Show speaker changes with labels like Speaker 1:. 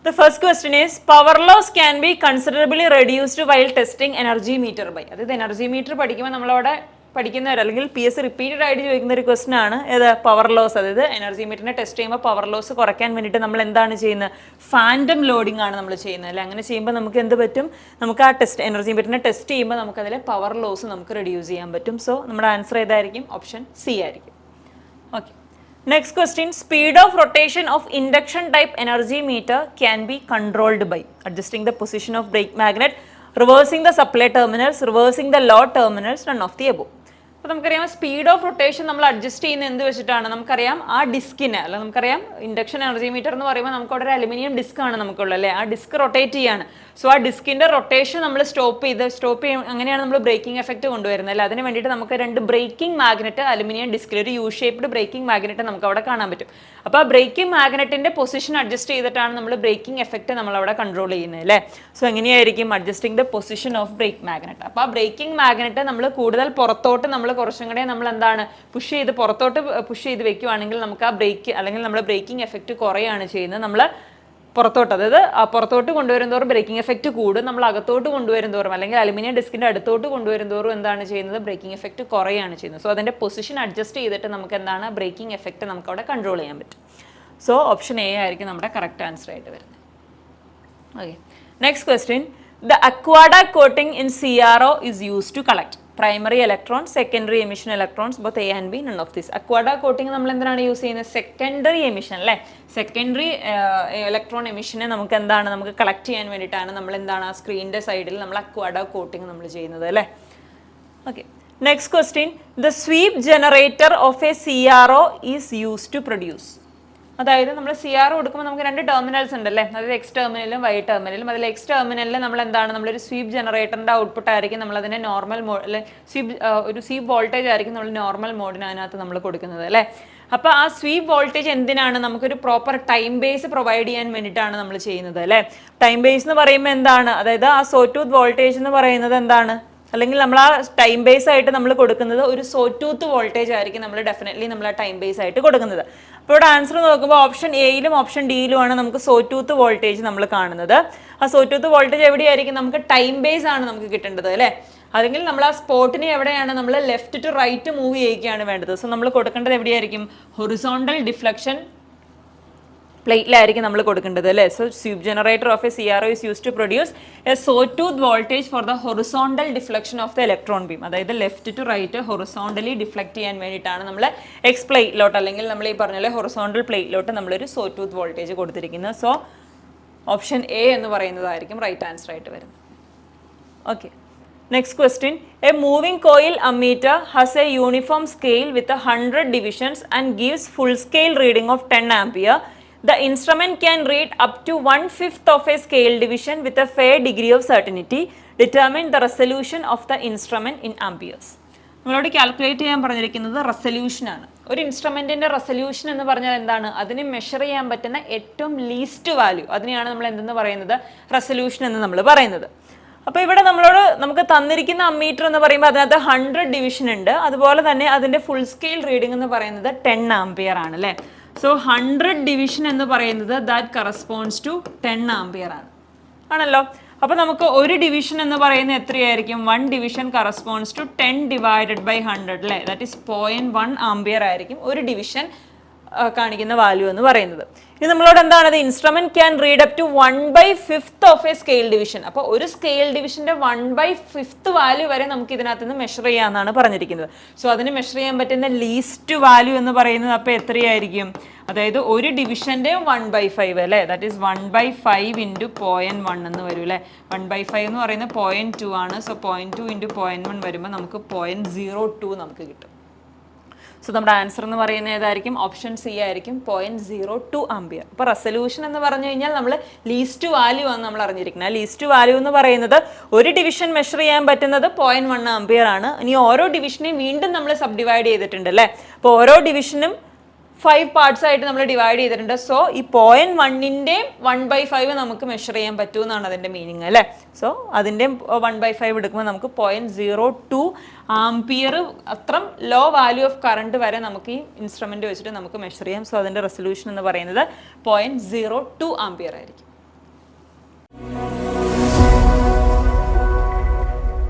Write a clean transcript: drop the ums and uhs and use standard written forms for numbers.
Speaker 1: The first question is power loss can be considerably reduced while testing energy meter by. അതായത് energy meter പഠിക്കുമ്പോൾ നമ്മളവിടെ പഠിക്കുന്നവർ അല്ലെങ്കിൽ P S repeated ആയിട്ട് ചോദിക്കുന്ന ഒരു ക്വസ്റ്റൻ ആണ് ഏത് പവർ ലോസ്. അതായത് എനർജി മീറ്ററിനെ ടെസ്റ്റ് ചെയ്യുമ്പോൾ പവർ ലോസ് കുറയ്ക്കാൻ വേണ്ടിയിട്ട് നമ്മൾ എന്താണ് ചെയ്യുന്നത്? ഫാൻഡം ലോഡിംഗ് ആണ് നമ്മൾ ചെയ്യുന്നത് അല്ലേ. അങ്ങനെ ചെയ്യുമ്പോൾ നമുക്ക് എന്ത് പറ്റും? നമുക്ക് ആ ടെസ്റ്റ് എനർജി മീറ്ററിനെ ടെസ്റ്റ് ചെയ്യുമ്പോൾ നമുക്കതിലെ പവർ ലോസ് നമുക്ക് റെഡ്യൂസ് ചെയ്യാൻ പറ്റും. സോ നമ്മുടെ ആൻസർ ഏതായിരിക്കും? ഓപ്ഷൻ സി ആയിരിക്കും. Okay. Next question, speed of rotation of induction type energy meter can be controlled by adjusting the position of brake magnet, reversing the supply terminals, reversing the load terminals, none of the above. അപ്പോൾ നമുക്കറിയാം speed of rotation നമ്മൾ adjust ചെയ്യുന്ന എന്ത് വെച്ചിട്ടാണ്? നമുക്കറിയാം ആ ഡിസ്കിന് അല്ല, നമുക്കറിയാം ഇൻഡക്ഷൻ എനർജി മീറ്റർ എന്ന് പറയുമ്പോൾ നമുക്ക് അവിടെ ഒരു അലുമിനിയം ഡിസ്ക് ആണ് നമുക്കുള്ളത് അല്ലേ. ആ ഡിസ്ക് റൊട്ടേറ്റ് ചെയ്യാണ്. സോ ആ ഡിസ്കിന്റെ റൊട്ടേഷൻ നമ്മൾ സ്റ്റോപ്പ് ചെയ്യും. അങ്ങനെയാണ് നമ്മൾ ബ്രേക്കിംഗ് എഫക്റ്റ് കൊണ്ടുവരുന്നത് അല്ലേ. അതിന് വേണ്ടിയിട്ട് നമുക്ക് രണ്ട് ബ്രേക്കിംഗ് മാഗ്നറ്റ് അലുമിനിയം ഡിസ്കിൽ ഒരു യു ഷേപ്ഡ് ബ്രേക്കിംഗ് മാഗ്നറ്റ് നമുക്ക് അവിടെ കാണാൻ പറ്റും. അപ്പോൾ ആ ബ്രേക്കിംഗ് മാഗ്നറ്റിന്റെ പൊസിഷൻ അഡ്ജസ്റ്റ് ചെയ്തിട്ടാണ് നമ്മൾ ബ്രേക്കിംഗ് എഫക്റ്റ് നമ്മൾ അവിടെ കൺട്രോൾ ചെയ്യുന്നത് അല്ലേ. സോ എങ്ങനെയായിരിക്കും? Adjusting the position of brake magnet. അപ്പോൾ ആ ബ്രേക്കിംഗ് മാഗ്നറ്റ് നമ്മൾ കൂടുതൽ പുറത്തോട്ട് നമ്മൾ കുറച്ചും കൂടെ നമ്മൾ എന്താണ് പുറത്തോട്ട് പുഷ് ചെയ്ത് വെക്കുകയാണെങ്കിൽ നമുക്ക് ആ ബ്രേക്ക് അല്ലെങ്കിൽ നമ്മുടെ ബ്രേക്കിംഗ് എഫക്റ്റ് കുറയാണ് ചെയ്യുന്നത്. നമ്മൾ പുറത്തോട്ട്, അതായത് പുറത്തോട്ട് കൊണ്ടുവരുന്നതോറും ബ്രേക്കിംഗ് എഫക്റ്റ് കൂടും. നമ്മൾ അകത്തോട്ട് കൊണ്ടുവരുന്നതോറും അല്ലെങ്കിൽ അലുമിനിയം ഡിസ്കിന്റെ അടുത്തോട്ട് കൊണ്ടുവരുന്നതോറും എന്താണ് ചെയ്യുന്നത്? ബ്രേക്കിംഗ് എഫക്റ്റ് കുറയാണ് ചെയ്യുന്നത്. സോ അതിന്റെ പൊസിഷൻ അഡ്ജസ്റ്റ് ചെയ്തിട്ട് നമുക്ക് എന്താണ് ബ്രേക്കിംഗ് എഫക്റ്റ് നമുക്ക് അവിടെ കൺട്രോൾ ചെയ്യാൻ പറ്റും. സോ ഓപ്ഷൻ എ ആയിരിക്കും നമ്മുടെ കറക്റ്റ് ആൻസർ ആയിട്ട് വരുന്നത്. Okay. Next question, the aquadag coating in CRO is used to collect primary electrons, secondary emission electrons, both A and B, none of this. Aquada coating നമ്മൾ എന്താണ് use ചെയ്യുന്നത്? Secondary emission അല്ലേ. Secondary electron എമിഷനെ നമുക്ക് എന്താണ് നമുക്ക് collect ചെയ്യാൻ വേണ്ടിയിട്ടാണ് നമ്മൾ എന്താണ് ആ സ്ക്രീനിന്റെ സൈഡിൽ നമ്മൾ അക്വാഡ കോട്ടിംഗ് നമ്മൾ ചെയ്യുന്നത് അല്ലേ. Okay. Next question, the sweep generator of a CRO is used to produce. അതായത് നമ്മൾ CRO കൊടുക്കുമ്പോൾ നമുക്ക് രണ്ട് ടെർമിനൽസ് ഉണ്ടല്ലേ, അതായത് എക്സ് ടെർമിനലും വൈ ടെർമിനലും. അതിൽ എക്സ് ടെർമിനലിൽ നമ്മൾ എന്താണ് നമ്മളൊരു സ്വീപ്പ് ജനറേറ്ററിന്റെ ഔട്ട്പുട്ട് ആയിരിക്കും നമ്മളതിനെ നോർമൽ മോഡ് അല്ലെ ഒരു സ്വീപ്പ് വോൾട്ടേജ് ആയിരിക്കും നമ്മൾ നോർമൽ മോഡിനകത്ത് നമ്മൾ കൊടുക്കുന്നത് അല്ലേ. അപ്പോൾ ആ സ്വീപ്പ് വോൾട്ടേജ് എന്തിനാണ്? നമുക്കൊരു പ്രോപ്പർ ടൈം ബേസ് പ്രൊവൈഡ് ചെയ്യാൻ വേണ്ടിയിട്ടാണ് നമ്മൾ ചെയ്യുന്നത് അല്ലേ. ടൈം ബേസ് എന്ന് പറയുമ്പോൾ എന്താണ്? അതായത് ആ സോടൂത്ത് വോൾട്ടേജ് എന്ന് പറയുന്നത് എന്താണ്? അല്ലെങ്കിൽ നമ്മൾ ആ ടൈം ബേസ് ആയിട്ട് നമ്മൾ കൊടുക്കുന്നത് ഒരു സോടൂത്ത് വോൾട്ടേജ് ആയിരിക്കും നമ്മൾ ഡെഫിനറ്റ്ലി നമ്മൾ ആ ടൈം ബേസ് ആയിട്ട് കൊടുക്കുന്നത്. അപ്പോൾ ഇവിടെ ആൻസർ നോക്കുമ്പോൾ ഓപ്ഷൻ എയിലും ഓപ്ഷൻ ഡിയിലുമാണ് നമുക്ക് സോടൂത്ത് വോൾട്ടേജ് നമ്മൾ കാണുന്നത്. ആ സോടൂത്ത് വോൾട്ടേജ് എവിടെയായിരിക്കും? നമുക്ക് ടൈം ബേസ് ആണ് നമുക്ക് കിട്ടേണ്ടത് അല്ലേ. അല്ലെങ്കിൽ നമ്മൾ ആ സ്പോട്ടിനെ എവിടെയാണ് നമ്മൾ ലെഫ്റ്റ് ടു റൈറ്റ് മൂവ് ചെയ്യുകയാണ് വേണ്ടത്. സോ നമ്മൾ കൊടുക്കേണ്ടത് എവിടെയായിരിക്കും? ഹൊറിസോണ്ടൽ ഡിഫ്ലക്ഷൻ പ്ലേറ്റിലായിരിക്കും നമ്മൾ കൊടുക്കേണ്ടത് അല്ലേ. So sweep generator of a CRO is use to produce a sawtooth voltage for the horizontal deflection of the electron beam. അതായത് left to right horizontally deflect ചെയ്യാൻ വേണ്ടിയിട്ടാണ് നമ്മൾ എക്സ് പ്ലേറ്റിലോട്ട് അല്ലെങ്കിൽ നമ്മൾ ഈ പറഞ്ഞ പോലെ ഹൊറിസോണ്ടൽ പ്ലേറ്റിലോട്ട് നമ്മളൊരു സോടൂത്ത് വോൾട്ടേജ് കൊടുത്തിരിക്കുന്നത്. സോ ഓപ്ഷൻ എ എന്ന് പറയുന്നതായിരിക്കും റൈറ്റ് ആൻസർ ആയിട്ട് വരുന്നത്. Okay. Next question, a moving coil ammeter has a uniform scale with 100 divisions and gives full scale reading of 10 ampere. The instrument can read up to 1/5 of a scale division with a fair degree of certainty. Determine the resolution of the instrument in amperes. നമ്മളോട് calculate ചെയ്യാൻ പറഞ്ഞിരിക്കുന്നത് resolution ആണ്. ഒരു ഇൻസ്ട്രുമെന്റിന്റെ resolution എന്ന് പറഞ്ഞാൽ എന്താണ്? അതിന് measure ചെയ്യാൻ പറ്റുന്ന ഏറ്റവും ലീസ്റ്റ് വാല്യൂ, അതിനെയാണ് നമ്മൾ എന്തെന്ന് പറയുന്നത്? റെസൊല്യൂഷൻ എന്ന് നമ്മൾ പറയുന്നത്. അപ്പോൾ ഇവിടെ നമുക്ക് തന്നിരിക്കുന്ന അമ്മീറ്റർ എന്ന് പറയുമ്പോൾ അതിനകത്ത് 100 ഡിവിഷൻ ഉണ്ട്. അതുപോലെ തന്നെ അതിന്റെ ഫുൾ സ്കെയിൽ റീഡിംഗ് എന്ന് പറയുന്നത് 10 ആംപിയർ ആണ് അല്ലേ. സോ 100 ഡിവിഷൻ എന്ന് പറയുന്നത് ദാറ്റ് കറസ്പോണ്ട്സ് ടു 10 ആംപിയർ ആണല്ലോ. അപ്പോൾ നമുക്ക് ഒരു ഡിവിഷൻ എന്ന് പറയുന്നത് എത്രയായിരിക്കും? 1 division corresponds to 10 divided by 100 അല്ലേ. ദാറ്റ് ഈസ് 0.1 ആംപിയർ ആയിരിക്കും ഒരു ഡിവിഷൻ കാണിക്കുന്ന വാല്യൂ എന്ന് പറയുന്നത്. ഇത് നമ്മളോട് എന്താണ്? Instrument can read up to 1/5 of a scale division. അപ്പോൾ ഒരു സ്കെയിൽ ഡിവിഷന്റെ 1/5 വാല്യൂ വരെ നമുക്ക് ഇതിനകത്ത് നിന്ന് മെഷർ ചെയ്യാമെന്നാണ് പറഞ്ഞിരിക്കുന്നത്. സോ അതിന് മെഷർ ചെയ്യാൻ പറ്റുന്ന ലീസ്റ്റ് വാല്യൂ എന്ന് പറയുന്നത് അപ്പോൾ എത്രയായിരിക്കും? അതായത് ഒരു ഡിവിഷന്റെ 1/5 അല്ലേ. ദാറ്റ് ഈസ് 1/5 ഇൻറ്റു 0.1 എന്ന് വരും അല്ലേ. 1/5 എന്ന് പറയുന്നത് 0.2 ആണ്. സോ 0.2 ഇൻറ്റു 0.1 വരുമ്പോൾ നമുക്ക് 0.02 നമുക്ക് കിട്ടും. സോ നമ്മുടെ ആൻസർ എന്ന് പറയുന്നത് ഏതായിരിക്കും? ഓപ്ഷൻ സി ആയിരിക്കും, 0.02 ആംപിയർ. അപ്പോൾ റെസൊല്യൂഷൻ എന്ന് പറഞ്ഞു കഴിഞ്ഞാൽ നമ്മൾ ലീസ്റ്റ് വാല്യൂ ആണ് നമ്മൾ അറിഞ്ഞിരിക്കുന്നത്. ആ ലീസ്റ്റ് വാല്യൂ എന്ന് പറയുന്നത് ഒരു ഡിവിഷൻ മെഷർ ചെയ്യാൻ പറ്റുന്നത് 0.1 ആംപിയർ ആണ്. ഇനി ഓരോ ഡിവിഷനെയും വീണ്ടും നമ്മൾ സബ് ഡിവൈഡ് ചെയ്തിട്ടുണ്ട് അല്ലേ. അപ്പോൾ ഓരോ ഡിവിഷനും 5 പാർട്സ് ആയിട്ട് നമ്മൾ ഡിവൈഡ് ചെയ്തിട്ടുണ്ട്. സോ ഈ 0.1ന്റെ 1/5 നമുക്ക് മെഷർ ചെയ്യാൻ പറ്റുമെന്നാണ് അതിൻ്റെ മീനിങ് അല്ലേ. സോ അതിൻ്റെ 1/5 എടുക്കുമ്പോൾ നമുക്ക് 0.02 ആംപിയർ അത്ര ലോ വാല്യൂ ഓഫ് കറണ്ട് വരെ നമുക്ക് ഈ ഇൻസ്ട്രുമെന്റ് വെച്ചിട്ട് നമുക്ക് മെഷർ ചെയ്യാം. സോ അതിൻ്റെ റെസൊല്യൂഷൻ എന്ന് പറയുന്നത് 0.02 ആംപിയർ ആയിരിക്കും.